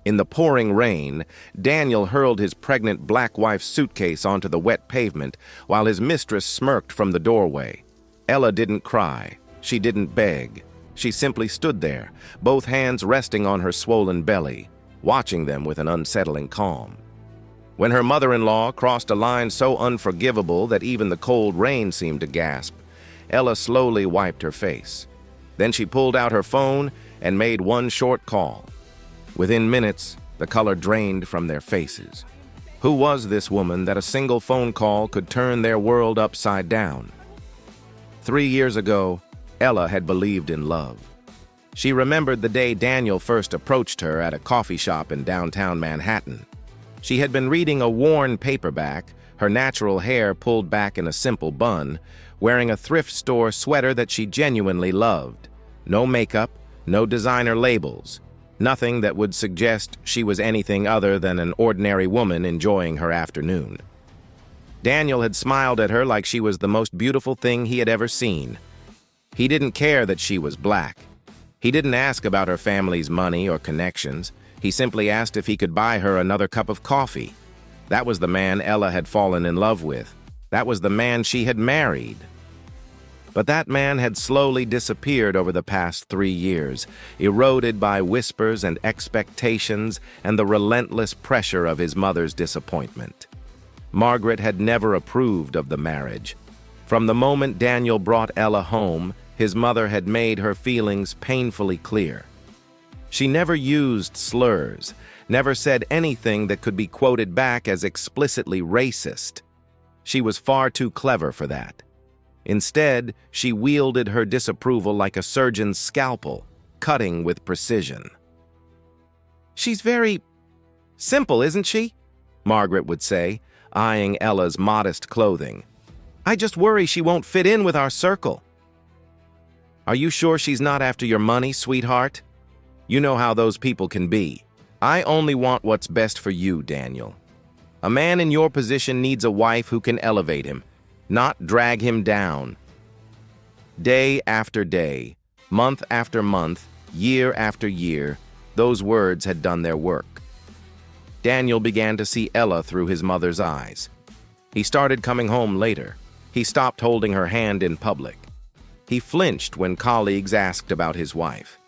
In the pouring rain, Daniel hurled his pregnant black wife's suitcase onto the wet pavement while his mistress smirked from the doorway. Ella didn't cry. She didn't beg. She simply stood there, both hands resting on her swollen belly, watching them with an unsettling calm. When her mother-in-law crossed a line so unforgivable that even the cold rain seemed to gasp, Ella slowly wiped her face. Then she pulled out her phone and made one short call. Within minutes, the color drained from their faces. Who was this woman that a single phone call could turn their world upside down? 3 years ago, Ella had believed in love. She remembered the day Daniel first approached her at a coffee shop in downtown Manhattan. She had been reading a worn paperback, her natural hair pulled back in a simple bun, wearing a thrift store sweater that she genuinely loved. No makeup, no designer labels. Nothing that would suggest she was anything other than an ordinary woman enjoying her afternoon. Daniel had smiled at her like she was the most beautiful thing he had ever seen. He didn't care that she was black. He didn't ask about her family's money or connections. He simply asked if he could buy her another cup of coffee. That was the man Ella had fallen in love with. That was the man she had married. But that man had slowly disappeared over the past 3 years, eroded by whispers and expectations and the relentless pressure of his mother's disappointment. Margaret had never approved of the marriage. From the moment Daniel brought Ella home, his mother had made her feelings painfully clear. She never used slurs, never said anything that could be quoted back as explicitly racist. She was far too clever for that. Instead, she wielded her disapproval like a surgeon's scalpel, cutting with precision. "She's very simple, isn't she?" Margaret would say, eyeing Ella's modest clothing. "I just worry she won't fit in with our circle." "Are you sure she's not after your money, sweetheart? You know how those people can be. I only want what's best for you, Daniel. A man in your position needs a wife who can elevate him, not drag him down." Day after day, month after month, year after year, those words had done their work. Daniel began to see Ella through his mother's eyes. He started coming home later. He stopped holding her hand in public. He flinched when colleagues asked about his wife.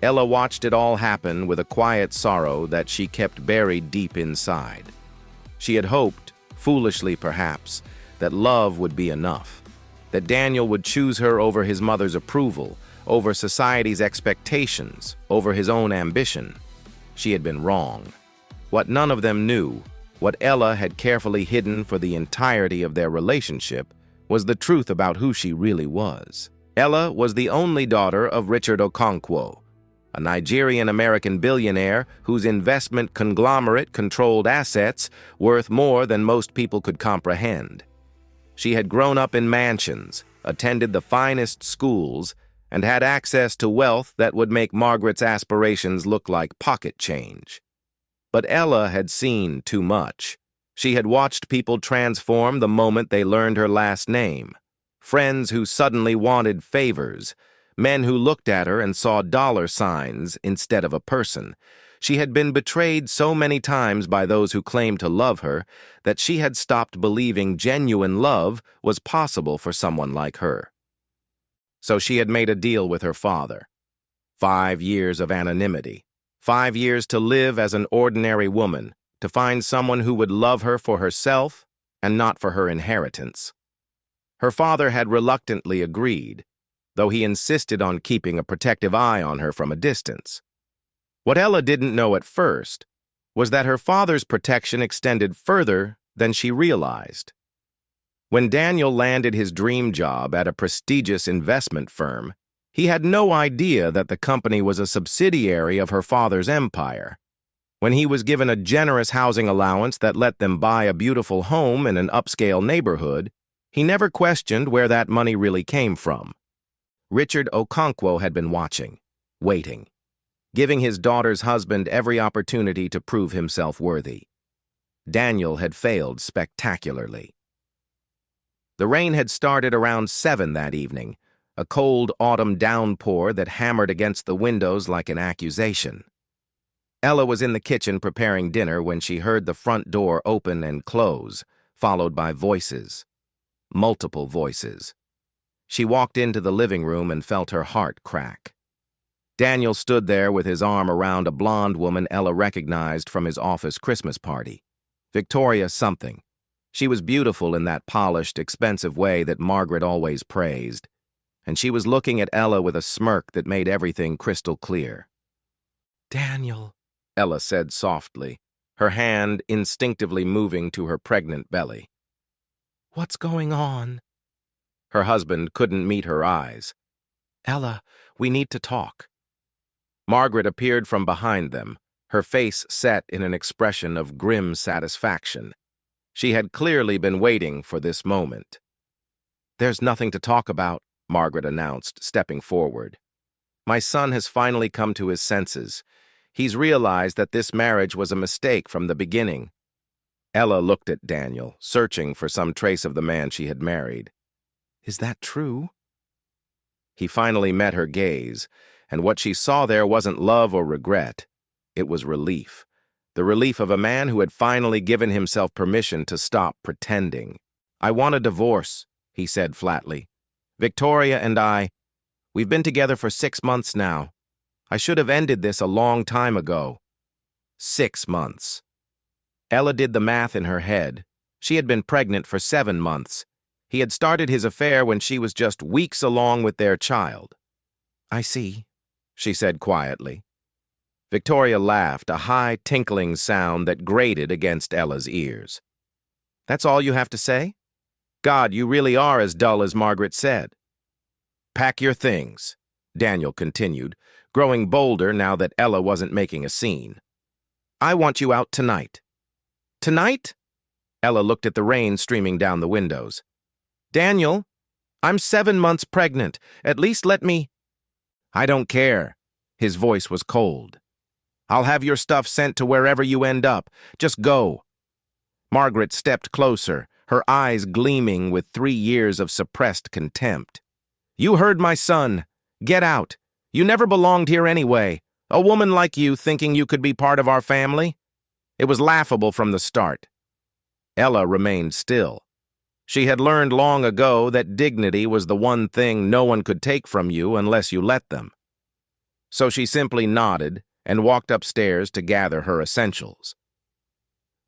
Ella watched it all happen with a quiet sorrow that she kept buried deep inside. She had hoped, foolishly perhaps, that love would be enough, that Daniel would choose her over his mother's approval, over society's expectations, over his own ambition. She had been wrong. What none of them knew, what Ella had carefully hidden for the entirety of their relationship, was the truth about who she really was. Ella was the only daughter of Richard Okonkwo, a Nigerian-American billionaire whose investment conglomerate controlled assets worth more than most people could comprehend. She had grown up in mansions, attended the finest schools, and had access to wealth that would make Margaret's aspirations look like pocket change. But Ella had seen too much. She had watched people transform the moment they learned her last name. Friends who suddenly wanted favors, men who looked at her and saw dollar signs instead of a person. She had been betrayed so many times by those who claimed to love her that she had stopped believing genuine love was possible for someone like her. So she had made a deal with her father. 5 years of anonymity. 5 years to live as an ordinary woman, to find someone who would love her for herself and not for her inheritance. Her father had reluctantly agreed, though he insisted on keeping a protective eye on her from a distance. What Ella didn't know at first was that her father's protection extended further than she realized. When Daniel landed his dream job at a prestigious investment firm, he had no idea that the company was a subsidiary of her father's empire. When he was given a generous housing allowance that let them buy a beautiful home in an upscale neighborhood, he never questioned where that money really came from. Richard Okonkwo had been watching, waiting, giving his daughter's husband every opportunity to prove himself worthy. Daniel had failed spectacularly. The rain had started around 7 that evening, a cold autumn downpour that hammered against the windows like an accusation. Ella was in the kitchen preparing dinner when she heard the front door open and close, followed by voices. Multiple voices. She walked into the living room and felt her heart crack. Daniel stood there with his arm around a blonde woman Ella recognized from his office Christmas party. Victoria something. She was beautiful in that polished, expensive way that Margaret always praised, and she was looking at Ella with a smirk that made everything crystal clear. "Daniel," Ella said softly, her hand instinctively moving to her pregnant belly. "What's going on?" Her husband couldn't meet her eyes. "Ella, we need to talk." Margaret appeared from behind them, her face set in an expression of grim satisfaction. She had clearly been waiting for this moment. "There's nothing to talk about," Margaret announced, stepping forward. "My son has finally come to his senses. He's realized that this marriage was a mistake from the beginning." Ella looked at Daniel, searching for some trace of the man she had married. "Is that true?" He finally met her gaze, and what she saw there wasn't love or regret. It was relief. The relief of a man who had finally given himself permission to stop pretending. "I want a divorce," he said flatly. "Victoria and we've been together for 6 months now. I should have ended this a long time ago." 6 months. Ella did the math in her head. She had been pregnant for 7 months. He had started his affair when she was just weeks along with their child. "I see," she said quietly. Victoria laughed, a high, tinkling sound that grated against Ella's ears. "That's all you have to say? God, you really are as dull as Margaret said." "Pack your things," Daniel continued, growing bolder now that Ella wasn't making a scene. "I want you out tonight." "Tonight?" Ella looked at the rain streaming down the windows. "Daniel, I'm 7 months pregnant. At least let me—" "I don't care." His voice was cold. "I'll have your stuff sent to wherever you end up. Just go." Margaret stepped closer, her eyes gleaming with 3 years of suppressed contempt. "You heard my son. Get out. You never belonged here anyway. A woman like you thinking you could be part of our family? It was laughable from the start." Ella remained still. She had learned long ago that dignity was the one thing no one could take from you unless you let them. So she simply nodded and walked upstairs to gather her essentials.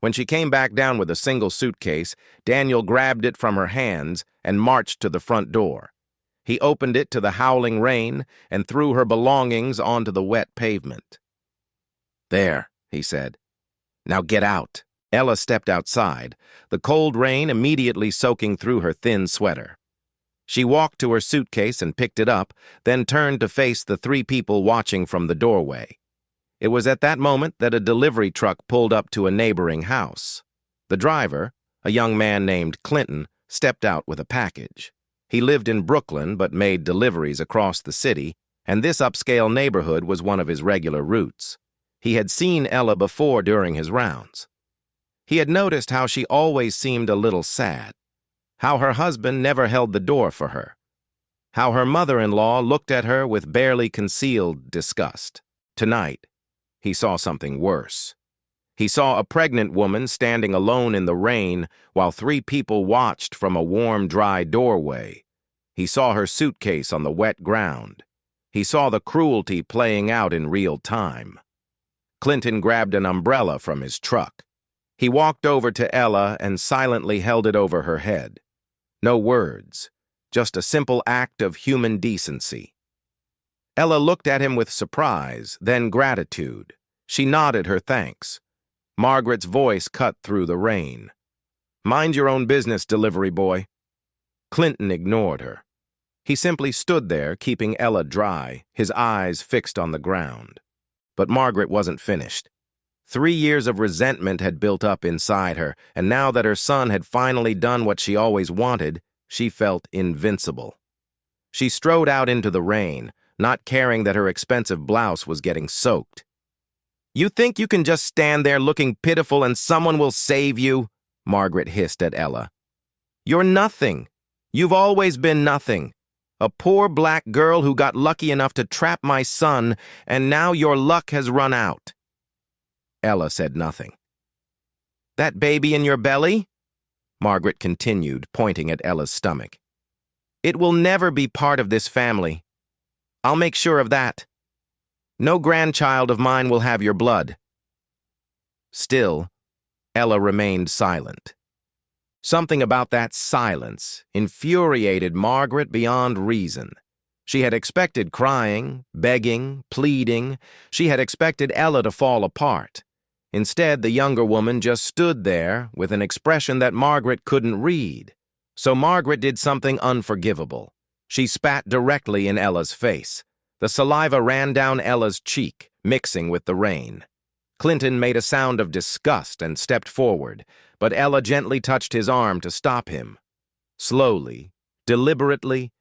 When she came back down with a single suitcase, Daniel grabbed it from her hands and marched to the front door. He opened it to the howling rain and threw her belongings onto the wet pavement. "There," he said. "Now get out." Ella stepped outside, the cold rain immediately soaking through her thin sweater. She walked to her suitcase and picked it up, then turned to face the 3 people watching from the doorway. It was at that moment that a delivery truck pulled up to a neighboring house. The driver, a young man named Clinton, stepped out with a package. He lived in Brooklyn but made deliveries across the city, and this upscale neighborhood was one of his regular routes. He had seen Ella before during his rounds. He had noticed how she always seemed a little sad, how her husband never held the door for her, how her mother-in-law looked at her with barely concealed disgust. Tonight, he saw something worse. He saw a pregnant woman standing alone in the rain while 3 people watched from a warm, dry doorway. He saw her suitcase on the wet ground. He saw the cruelty playing out in real time. Clinton grabbed an umbrella from his truck. He walked over to Ella and silently held it over her head. No words, just a simple act of human decency. Ella looked at him with surprise, then gratitude. She nodded her thanks. Margaret's voice cut through the rain. "Mind your own business, delivery boy." Clinton ignored her. He simply stood there, keeping Ella dry, his eyes fixed on the ground. But Margaret wasn't finished. 3 years of resentment had built up inside her, and now that her son had finally done what she always wanted, she felt invincible. She strode out into the rain, not caring that her expensive blouse was getting soaked. "You think you can just stand there looking pitiful and someone will save you?" Margaret hissed at Ella. "You're nothing. You've always been nothing. A poor black girl who got lucky enough to trap my son, and now your luck has run out." Ella said nothing. "That baby in your belly?" Margaret continued, pointing at Ella's stomach. "It will never be part of this family. I'll make sure of that. No grandchild of mine will have your blood." Still, Ella remained silent. Something about that silence infuriated Margaret beyond reason. She had expected crying, begging, pleading. She had expected Ella to fall apart. Instead, the younger woman just stood there with an expression that Margaret couldn't read. So Margaret did something unforgivable. She spat directly in Ella's face. The saliva ran down Ella's cheek, mixing with the rain. Clinton made a sound of disgust and stepped forward, but Ella gently touched his arm to stop him. Slowly, deliberately,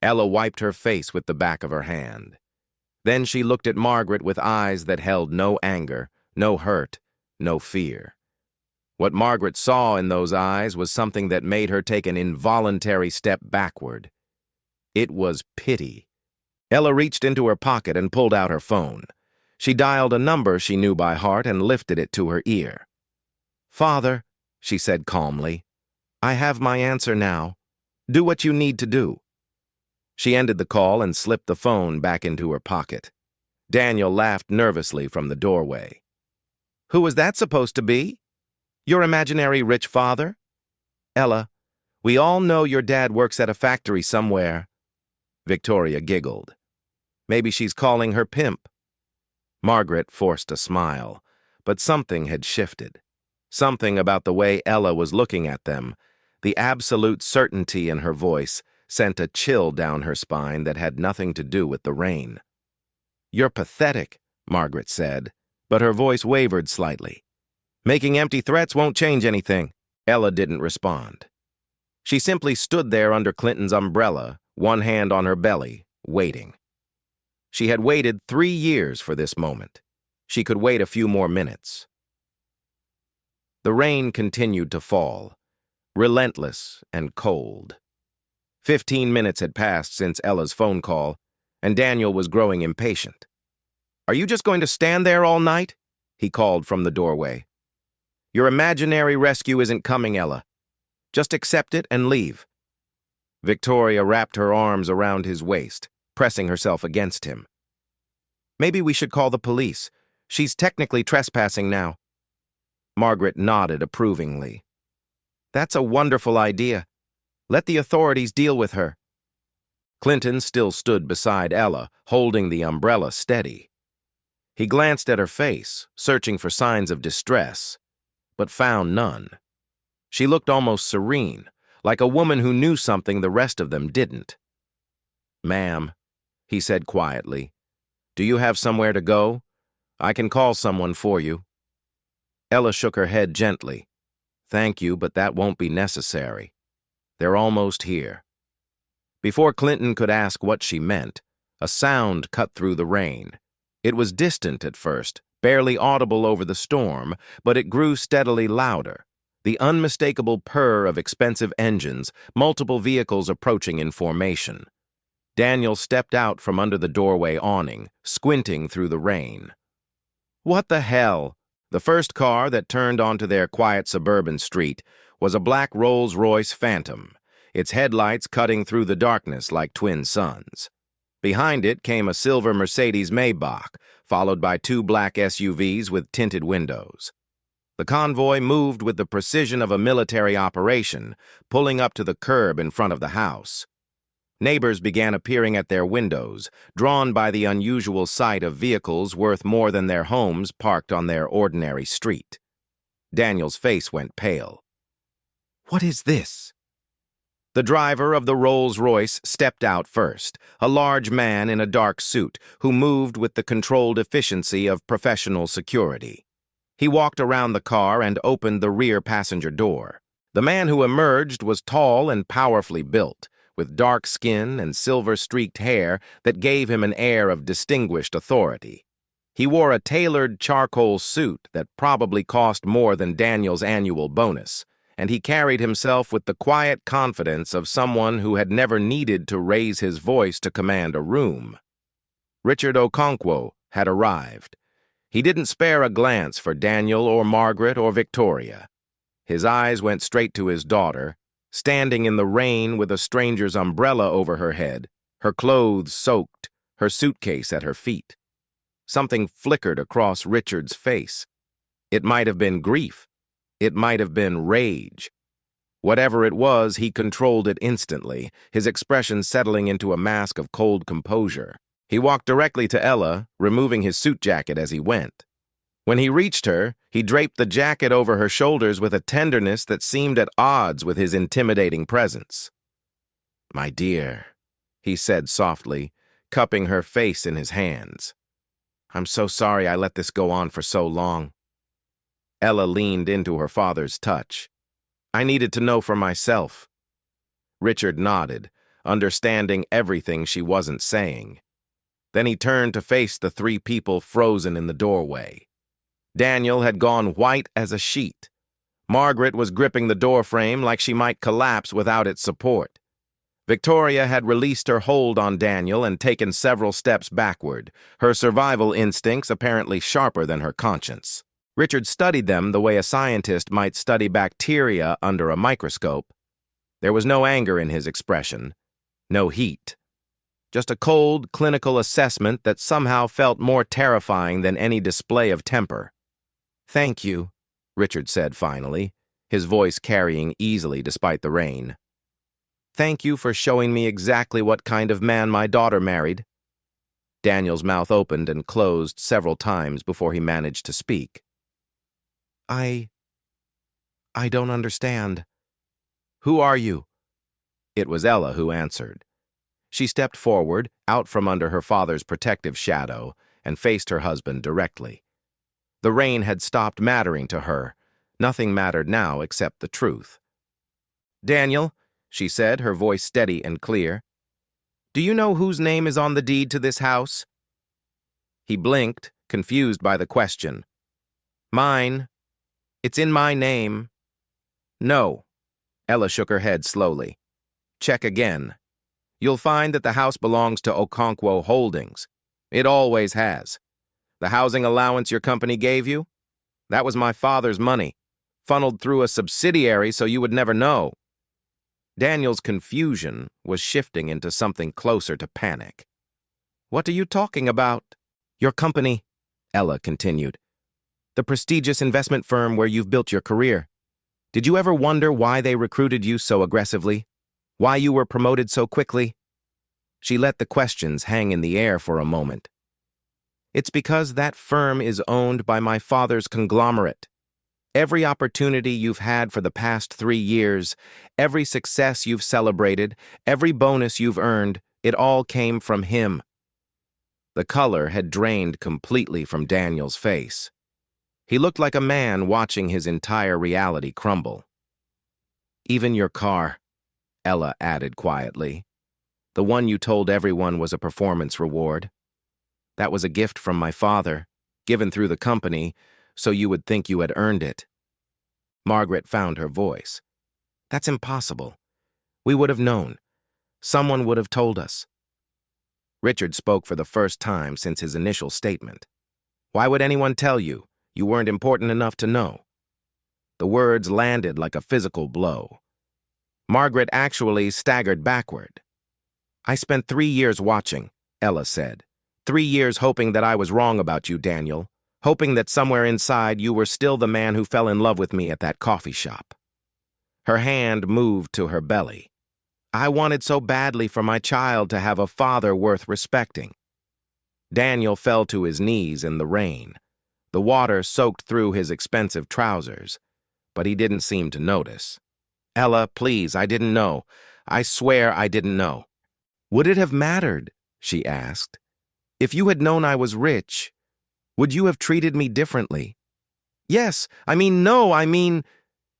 Ella wiped her face with the back of her hand. Then she looked at Margaret with eyes that held no anger, no hurt, no fear. What Margaret saw in those eyes was something that made her take an involuntary step backward. It was pity. Ella reached into her pocket and pulled out her phone. She dialed a number she knew by heart and lifted it to her ear. "Father," she said calmly, "I have my answer now. Do what you need to do." She ended the call and slipped the phone back into her pocket. Daniel laughed nervously from the doorway. "Who was that supposed to be? Your imaginary rich father?" "Ella, we all know your dad works at a factory somewhere." Victoria giggled. "Maybe she's calling her pimp." Margaret forced a smile, but something had shifted. Something about the way Ella was looking at them, the absolute certainty in her voice, sent a chill down her spine that had nothing to do with the rain. "You're pathetic," Margaret said, but her voice wavered slightly. "Making empty threats won't change anything." Ella didn't respond. She simply stood there under Clinton's umbrella, one hand on her belly, waiting. She had waited 3 years for this moment. She could wait a few more minutes. The rain continued to fall, relentless and cold. 15 minutes had passed since Ella's phone call, and Daniel was growing impatient. "Are you just going to stand there all night?" he called from the doorway. "Your imaginary rescue isn't coming, Ella. Just accept it and leave." Victoria wrapped her arms around his waist, pressing herself against him. "Maybe we should call the police. She's technically trespassing now." Margaret nodded approvingly. "That's a wonderful idea. Let the authorities deal with her." Clinton still stood beside Ella, holding the umbrella steady. He glanced at her face, searching for signs of distress, but found none. She looked almost serene, like a woman who knew something the rest of them didn't. "Ma'am," he said quietly, "do you have somewhere to go? I can call someone for you." Ella shook her head gently. "Thank you, but that won't be necessary. They're almost here." Before Clinton could ask what she meant, a sound cut through the rain. It was distant at first, barely audible over the storm, but it grew steadily louder. The unmistakable purr of expensive engines, multiple vehicles approaching in formation. Daniel stepped out from under the doorway awning, squinting through the rain. What the hell? The first car that turned onto their quiet suburban street was a black Rolls-Royce Phantom, its headlights cutting through the darkness like twin suns. Behind it came a silver Mercedes Maybach, followed by 2 black SUVs with tinted windows. The convoy moved with the precision of a military operation, pulling up to the curb in front of the house. Neighbors began appearing at their windows, drawn by the unusual sight of vehicles worth more than their homes parked on their ordinary street. Daniel's face went pale. "What is this?" The driver of the Rolls-Royce stepped out first, a large man in a dark suit who moved with the controlled efficiency of professional security. He walked around the car and opened the rear passenger door. The man who emerged was tall and powerfully built, with dark skin and silver-streaked hair that gave him an air of distinguished authority. He wore a tailored charcoal suit that probably cost more than Daniel's annual bonus, and he carried himself with the quiet confidence of someone who had never needed to raise his voice to command a room. Richard Okonkwo had arrived. He didn't spare a glance for Daniel or Margaret or Victoria. His eyes went straight to his daughter, standing in the rain with a stranger's umbrella over her head, her clothes soaked, her suitcase at her feet. Something flickered across Richard's face. It might have been grief. It might have been rage. Whatever it was, he controlled it instantly, his expression settling into a mask of cold composure. He walked directly to Ella, removing his suit jacket as he went. When he reached her, he draped the jacket over her shoulders with a tenderness that seemed at odds with his intimidating presence. "My dear," he said softly, cupping her face in his hands. "I'm so sorry I let this go on for so long." Ella leaned into her father's touch. "I needed to know for myself." Richard nodded, understanding everything she wasn't saying. Then he turned to face the three people frozen in the doorway. Daniel had gone white as a sheet. Margaret was gripping the doorframe like she might collapse without its support. Victoria had released her hold on Daniel and taken several steps backward, her survival instincts apparently sharper than her conscience. Richard studied them the way a scientist might study bacteria under a microscope. There was no anger in his expression, no heat. Just a cold, clinical assessment that somehow felt more terrifying than any display of temper. "Thank you," Richard said finally, his voice carrying easily despite the rain. "Thank you for showing me exactly what kind of man my daughter married." Daniel's mouth opened and closed several times before he managed to speak. I don't understand." "Who are you?" It was Ella who answered. She stepped forward, out from under her father's protective shadow, and faced her husband directly. The rain had stopped mattering to her. Nothing mattered now except the truth. "Daniel," she said, her voice steady and clear, "do you know whose name is on the deed to this house?" He blinked, confused by the question. "Mine. It's in my name." "No." Ella shook her head slowly. "Check again. You'll find that the house belongs to Okonkwo Holdings. It always has. The housing allowance your company gave you? That was my father's money, funneled through a subsidiary so you would never know." Daniel's confusion was shifting into something closer to panic. "What are you talking about?" "Your company," Ella continued. "The prestigious investment firm where you've built your career. Did you ever wonder why they recruited you so aggressively? Why you were promoted so quickly?" She let the questions hang in the air for a moment. "It's because that firm is owned by my father's conglomerate. Every opportunity you've had for the past 3 years, every success you've celebrated, every bonus you've earned, it all came from him." The color had drained completely from Daniel's face. He looked like a man watching his entire reality crumble. "Even your car," Ella added quietly. "The one you told everyone was a performance reward. That was a gift from my father, given through the company, so you would think you had earned it." Margaret found her voice. "That's impossible. We would have known. Someone would have told us." Richard spoke for the first time since his initial statement. "Why would anyone tell you? You weren't important enough to know." The words landed like a physical blow. Margaret actually staggered backward. "I spent 3 years watching," Ella said. 3 years hoping that I was wrong about you, Daniel. Hoping that somewhere inside you were still the man who fell in love with me at that coffee shop." Her hand moved to her belly. "I wanted so badly for my child to have a father worth respecting." Daniel fell to his knees in the rain. The water soaked through his expensive trousers, but he didn't seem to notice. "Ella, please, I didn't know. I swear I didn't know." "Would it have mattered?" she asked. "If you had known I was rich, would you have treated me differently?" "Yes, no.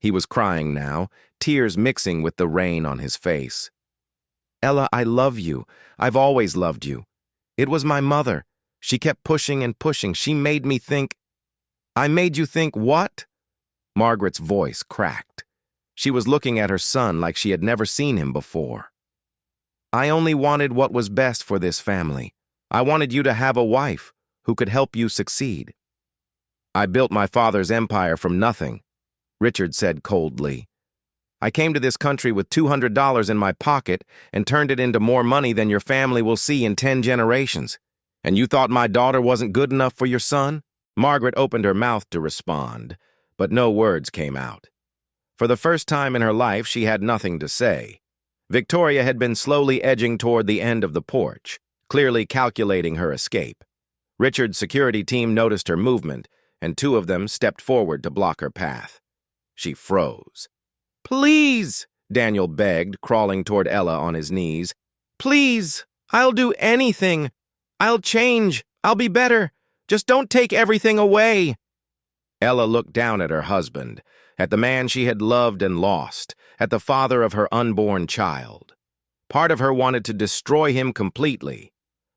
He was crying now, tears mixing with the rain on his face. "Ella, I love you. I've always loved you. It was my mother. She kept pushing and pushing. She made me think—" "I made you think what?" Margaret's voice cracked. She was looking at her son like she had never seen him before. "I only wanted what was best for this family. I wanted you to have a wife who could help you succeed." I built my father's empire from nothing, Richard said coldly. I came to this country with $200 in my pocket and turned it into more money than your family will see in 10 generations. And you thought my daughter wasn't good enough for your son? Margaret opened her mouth to respond, but no words came out. For the first time in her life, she had nothing to say. Victoria had been slowly edging toward the end of the porch, clearly calculating her escape. Richard's security team noticed her movement, and two of them stepped forward to block her path. She froze. "Please," Daniel begged, crawling toward Ella on his knees. "Please, I'll do anything. I'll change. I'll be better. Just don't take everything away." Ella looked down at her husband, at the man she had loved and lost, at the father of her unborn child. Part of her wanted to destroy him completely.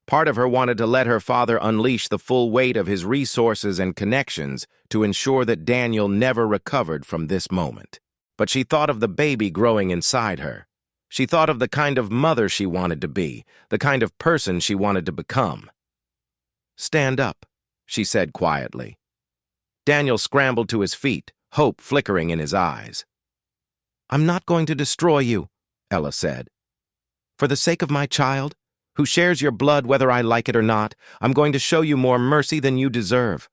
Part of her wanted to let her father unleash the full weight of his resources and connections to ensure that Daniel never recovered from this moment. But she thought of the baby growing inside her. She thought of the kind of mother she wanted to be, the kind of person she wanted to become. "Stand up," she said quietly. Daniel scrambled to his feet, hope flickering in his eyes. "I'm not going to destroy you," Ella said. "For the sake of my child, who shares your blood whether I like it or not, I'm going to show you more mercy than you deserve."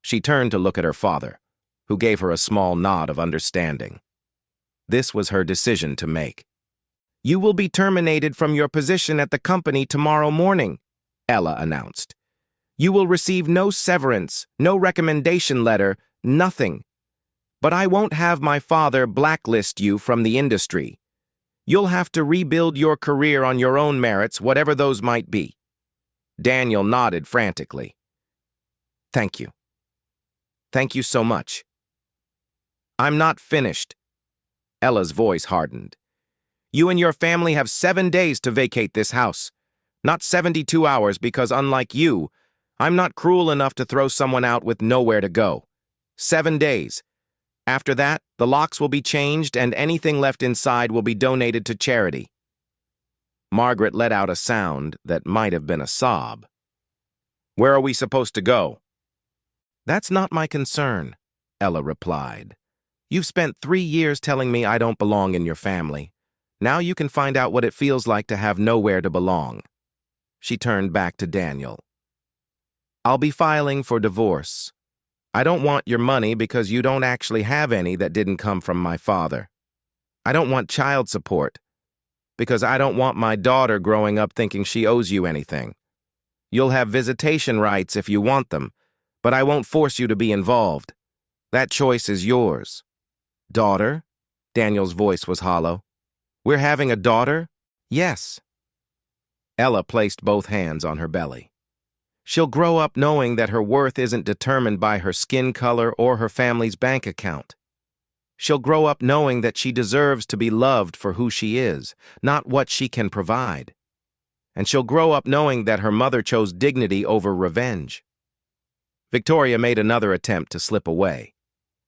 She turned to look at her father, who gave her a small nod of understanding. This was her decision to make. "You will be terminated from your position at the company tomorrow morning," Ella announced. "You will receive no severance, no recommendation letter, nothing. But I won't have my father blacklist you from the industry. You'll have to rebuild your career on your own merits, whatever those might be." Daniel nodded frantically. "Thank you. Thank you so much." "I'm not finished." Ella's voice hardened. "You and your family have 7 days to vacate this house. Not 72 hours because, unlike you, I'm not cruel enough to throw someone out with nowhere to go. 7 days. After that, the locks will be changed and anything left inside will be donated to charity." Margaret let out a sound that might have been a sob. "Where are we supposed to go?" "That's not my concern," Ella replied. "You've spent 3 years telling me I don't belong in your family. Now you can find out what it feels like to have nowhere to belong." She turned back to Daniel. "I'll be filing for divorce. I don't want your money because you don't actually have any that didn't come from my father. I don't want child support because I don't want my daughter growing up thinking she owes you anything. You'll have visitation rights if you want them, but I won't force you to be involved. That choice is yours." "Daughter?" Daniel's voice was hollow. "We're having a daughter?" "Yes." Ella placed both hands on her belly. "She'll grow up knowing that her worth isn't determined by her skin color or her family's bank account. She'll grow up knowing that she deserves to be loved for who she is, not what she can provide. And she'll grow up knowing that her mother chose dignity over revenge." Victoria made another attempt to slip away.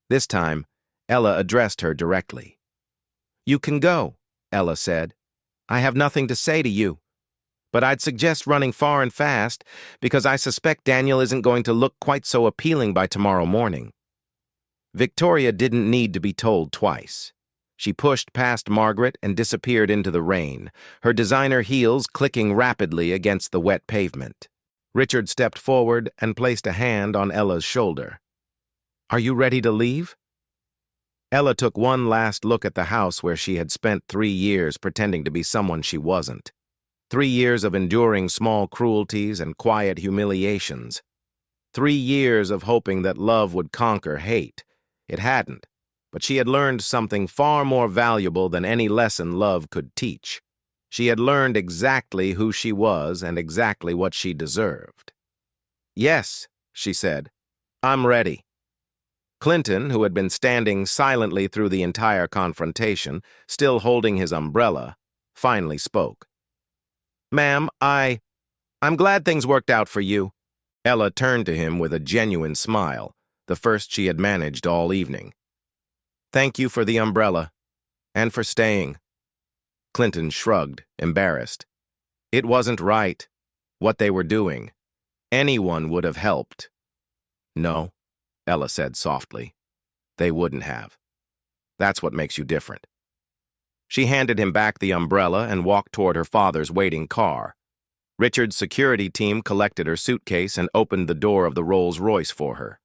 This time, Ella addressed her directly. "You can go," Ella said. "I have nothing to say to you. But I'd suggest running far and fast because I suspect Daniel isn't going to look quite so appealing by tomorrow morning." Victoria didn't need to be told twice. She pushed past Margaret and disappeared into the rain, her designer heels clicking rapidly against the wet pavement. Richard stepped forward and placed a hand on Ella's shoulder. "Are you ready to leave?" Ella took one last look at the house where she had spent 3 years pretending to be someone she wasn't. 3 years of enduring small cruelties and quiet humiliations. 3 years of hoping that love would conquer hate. It hadn't, but she had learned something far more valuable than any lesson love could teach. She had learned exactly who she was and exactly what she deserved. "Yes," she said, "I'm ready." Clinton, who had been standing silently through the entire confrontation, still holding his umbrella, finally spoke. "Ma'am, I'm glad things worked out for you." Ella turned to him with a genuine smile, the first she had managed all evening. "Thank you for the umbrella, and for staying." Clinton shrugged, embarrassed. It wasn't right, what they were doing. Anyone would have helped. No, Ella said softly. They wouldn't have. That's what makes you different. She handed him back the umbrella and walked toward her father's waiting car. Richard's security team collected her suitcase and opened the door of the Rolls-Royce for her.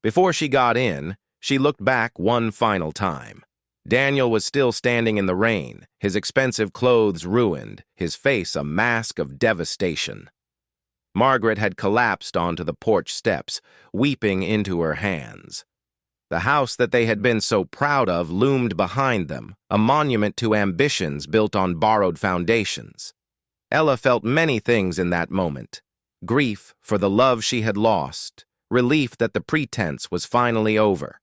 Before she got in, she looked back one final time. Daniel was still standing in the rain, his expensive clothes ruined, his face a mask of devastation. Margaret had collapsed onto the porch steps, weeping into her hands. The house that they had been so proud of loomed behind them, a monument to ambitions built on borrowed foundations. Ella felt many things in that moment. Grief for the love she had lost, relief that the pretense was finally over,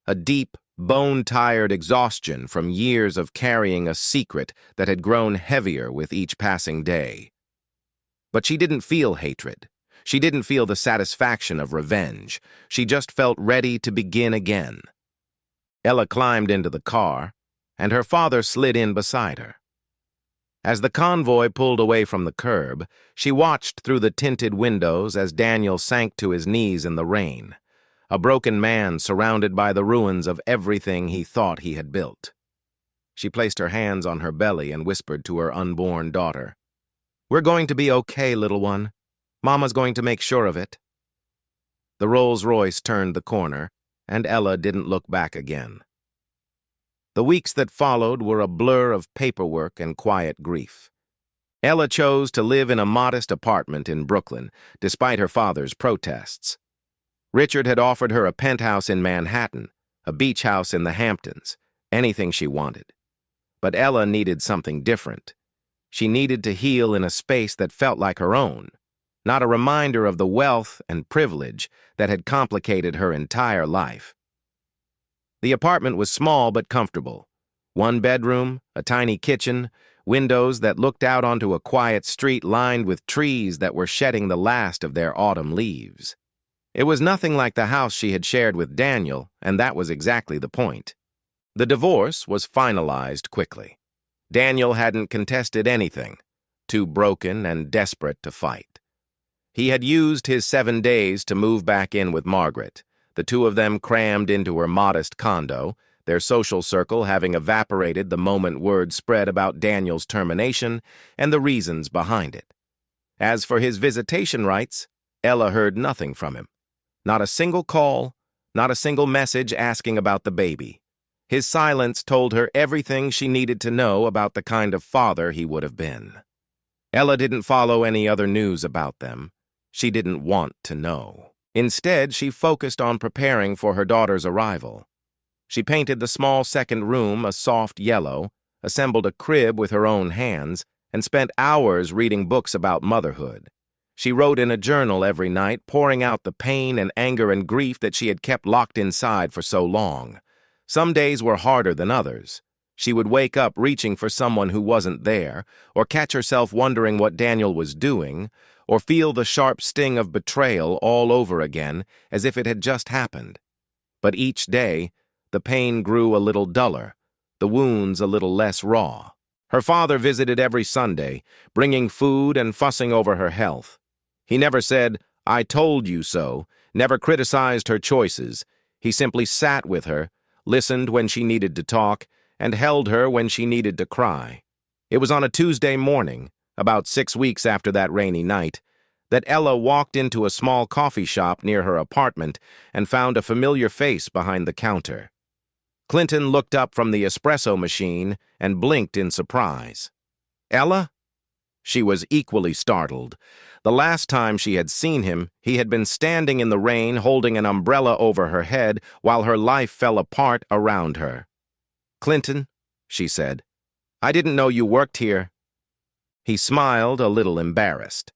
a deep, bone-tired exhaustion from years of carrying a secret that had grown heavier with each passing day. But she didn't feel hatred. She didn't feel the satisfaction of revenge. She just felt ready to begin again. Ella climbed into the car, and her father slid in beside her. As the convoy pulled away from the curb, she watched through the tinted windows as Daniel sank to his knees in the rain, a broken man surrounded by the ruins of everything he thought he had built. She placed her hands on her belly and whispered to her unborn daughter, "We're going to be okay, little one. Mama's going to make sure of it." The Rolls-Royce turned the corner, and Ella didn't look back again. The weeks that followed were a blur of paperwork and quiet grief. Ella chose to live in a modest apartment in Brooklyn, despite her father's protests. Richard had offered her a penthouse in Manhattan, a beach house in the Hamptons, anything she wanted. But Ella needed something different. She needed to heal in a space that felt like her own, not a reminder of the wealth and privilege that had complicated her entire life. The apartment was small but comfortable. One bedroom, a tiny kitchen, windows that looked out onto a quiet street lined with trees that were shedding the last of their autumn leaves. It was nothing like the house she had shared with Daniel, and that was exactly the point. The divorce was finalized quickly. Daniel hadn't contested anything, too broken and desperate to fight. He had used his 7 days to move back in with Margaret, the two of them crammed into her modest condo, their social circle having evaporated the moment word spread about Daniel's termination and the reasons behind it. As for his visitation rights, Ella heard nothing from him. Not a single call, not a single message asking about the baby. His silence told her everything she needed to know about the kind of father he would have been. Ella didn't follow any other news about them. She didn't want to know. Instead, she focused on preparing for her daughter's arrival. She painted the small second room a soft yellow, assembled a crib with her own hands, and spent hours reading books about motherhood. She wrote in a journal every night, pouring out the pain and anger and grief that she had kept locked inside for so long. Some days were harder than others. She would wake up reaching for someone who wasn't there, or catch herself wondering what Daniel was doing, or feel the sharp sting of betrayal all over again, as if it had just happened. But each day, the pain grew a little duller, the wounds a little less raw. Her father visited every Sunday, bringing food and fussing over her health. He never said, "I told you so," never criticized her choices. He simply sat with her, listened when she needed to talk, and held her when she needed to cry. It was on a Tuesday morning, about 6 weeks after that rainy night, that Ella walked into a small coffee shop near her apartment and found a familiar face behind the counter. Clinton looked up from the espresso machine and blinked in surprise. "Ella?" She was equally startled. The last time she had seen him, he had been standing in the rain holding an umbrella over her head while her life fell apart around her. "Clinton," she said, "I didn't know you worked here." He smiled, a little embarrassed.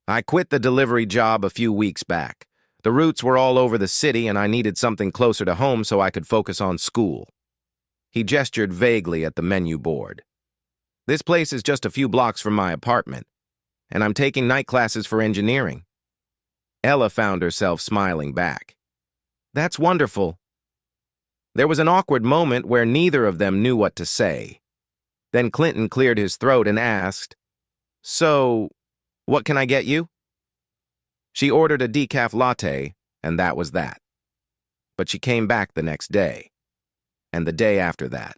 "I quit the delivery job a few weeks back. The routes were all over the city and I needed something closer to home so I could focus on school." He gestured vaguely at the menu board. "This place is just a few blocks from my apartment, and I'm taking night classes for engineering." Ella found herself smiling back. "That's wonderful." There was an awkward moment where neither of them knew what to say. Then Clinton cleared his throat and asked, "So, what can I get you?" She ordered a decaf latte, and that was that. but she came back the next day, and the day after that.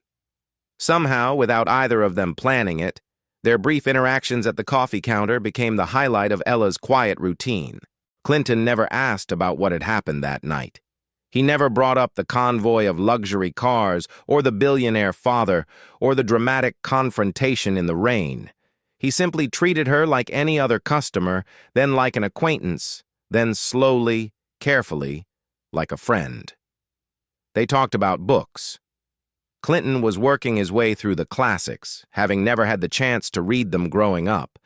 Somehow, without either of them planning it, their brief interactions at the coffee counter became the highlight of Ella's quiet routine. Clinton never asked about what had happened that night. He never brought up the convoy of luxury cars, or the billionaire father, or the dramatic confrontation in the rain. He simply treated her like any other customer, then like an acquaintance, then slowly, carefully, like a friend. They talked about books. Clinton was working his way through the classics, having never had the chance to read them growing up.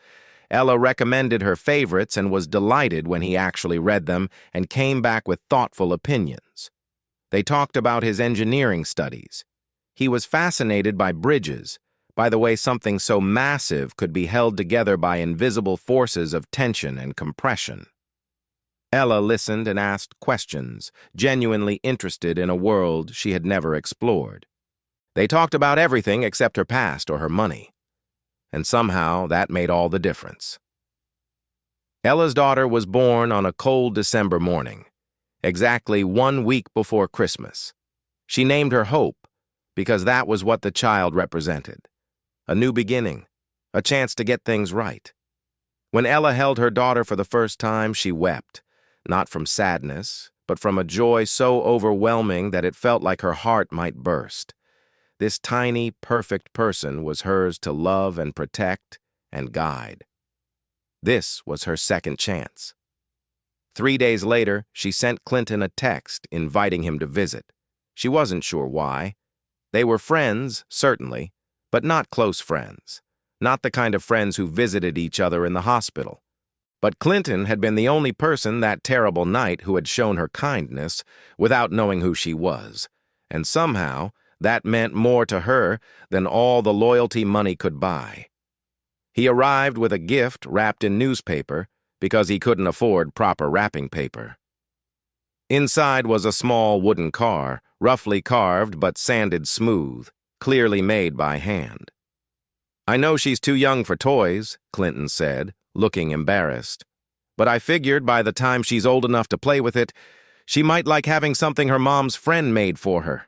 Ella recommended her favorites and was delighted when he actually read them and came back with thoughtful opinions. They talked about his engineering studies. He was fascinated by bridges, by the way something so massive could be held together by invisible forces of tension and compression. Ella listened and asked questions, genuinely interested in a world she had never explored. They talked about everything except her past or her money. And somehow that made all the difference. Ella's daughter was born on a cold December morning, exactly 1 week before Christmas. She named her Hope because that was what the child represented. A new beginning, a chance to get things right. When Ella held her daughter for the first time, she wept, not from sadness, but from a joy so overwhelming that it felt like her heart might burst. This tiny, perfect person was hers to love and protect and guide. This was her second chance. 3 days later, she sent Clinton a text inviting him to visit. She wasn't sure why. They were friends, certainly, but not close friends. Not the kind of friends who visited each other in the hospital. But Clinton had been the only person that terrible night who had shown her kindness without knowing who she was, and somehow that meant more to her than all the loyalty money could buy. He arrived with a gift wrapped in newspaper because he couldn't afford proper wrapping paper. Inside was a small wooden car, roughly carved but sanded smooth, clearly made by hand. "I know she's too young for toys," Clinton said, looking embarrassed. "But I figured by the time she's old enough to play with it, she might like having something her mom's friend made for her."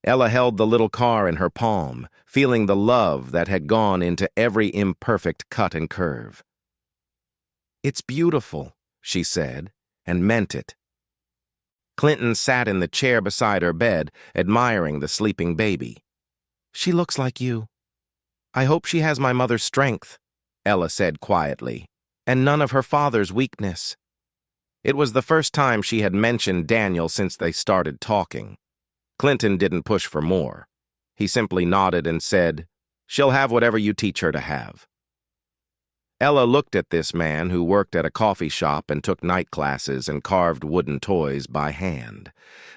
Ella held the little car in her palm, feeling the love that had gone into every imperfect cut and curve. "It's beautiful," she said, and meant it. Clinton sat in the chair beside her bed, admiring the sleeping baby. "She looks like you. I hope she has my mother's strength," Ella said quietly, "and none of her father's weakness." It was the first time she had mentioned Daniel since they started talking. Clinton didn't push for more. He simply nodded and said, "She'll have whatever you teach her to have." Ella looked at this man who worked at a coffee shop and took night classes and carved wooden toys by hand.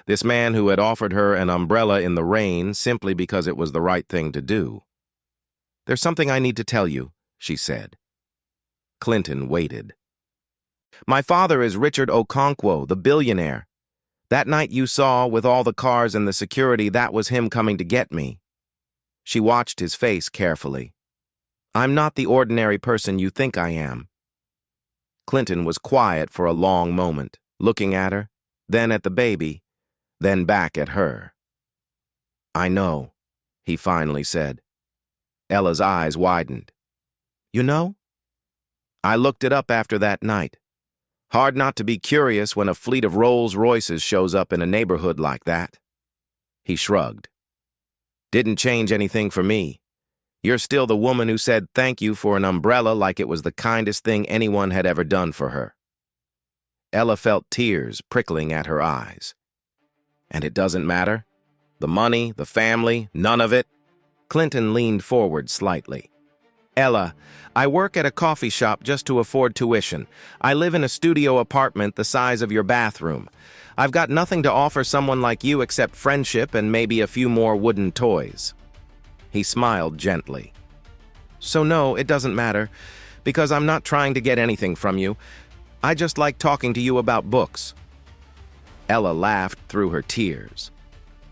This man who had offered her an umbrella in the rain simply because it was the right thing to do. "There's something I need to tell you," she said. Clinton waited. "My father is Richard Okonkwo, the billionaire. That night you saw, with all the cars and the security, that was him coming to get me." She watched his face carefully. "I'm not the ordinary person you think I am." Clinton was quiet for a long moment, looking at her, then at the baby, then back at her. "I know," he finally said. Ella's eyes widened. "You know?" "I looked it up after that night. Hard not to be curious when a fleet of Rolls-Royces shows up in a neighborhood like that." He shrugged. "Didn't change anything for me. You're still the woman who said thank you for an umbrella like it was the kindest thing anyone had ever done for her." Ella felt tears prickling at her eyes. "And it doesn't matter? The money, the family, none of it?" Clinton leaned forward slightly. "Ella, I work at a coffee shop just to afford tuition. I live in a studio apartment the size of your bathroom. I've got nothing to offer someone like you except friendship and maybe a few more wooden toys." He smiled gently. "So no, it doesn't matter, because I'm not trying to get anything from you. I just like talking to you about books." Ella laughed through her tears.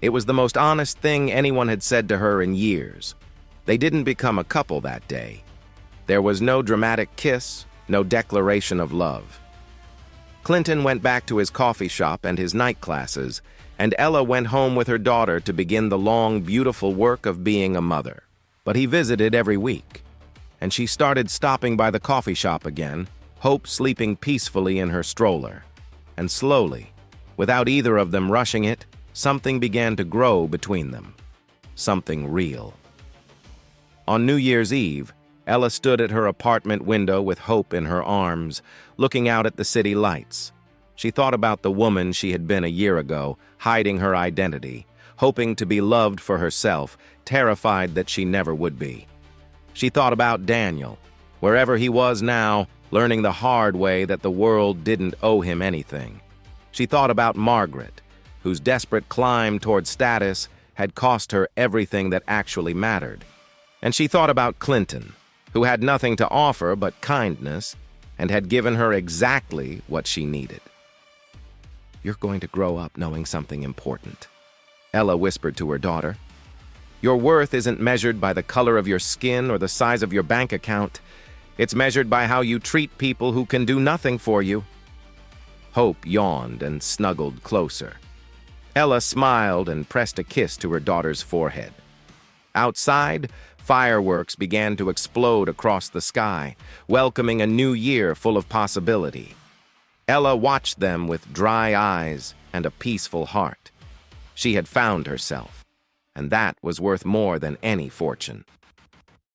It was the most honest thing anyone had said to her in years. They didn't become a couple that day. There was no dramatic kiss, no declaration of love. Clinton went back to his coffee shop and his night classes, and Ella went home with her daughter to begin the long, beautiful work of being a mother. But he visited every week, and she started stopping by the coffee shop again, Hope sleeping peacefully in her stroller. And slowly, without either of them rushing it, something began to grow between them. Something real. On New Year's Eve, Ella stood at her apartment window with Hope in her arms, looking out at the city lights. She thought about the woman she had been a year ago, hiding her identity, hoping to be loved for herself, terrified that she never would be. She thought about Daniel, wherever he was now, learning the hard way that the world didn't owe him anything. She thought about Margaret, whose desperate climb toward status had cost her everything that actually mattered. And she thought about Clinton, who had nothing to offer but kindness and had given her exactly what she needed. "You're going to grow up knowing something important," Ella whispered to her daughter. "Your worth isn't measured by the color of your skin or the size of your bank account. It's measured by how you treat people who can do nothing for you." Hope yawned and snuggled closer. Ella smiled and pressed a kiss to her daughter's forehead. Outside, fireworks began to explode across the sky, welcoming a new year full of possibility. Ella watched them with dry eyes and a peaceful heart. She had found herself, and that was worth more than any fortune.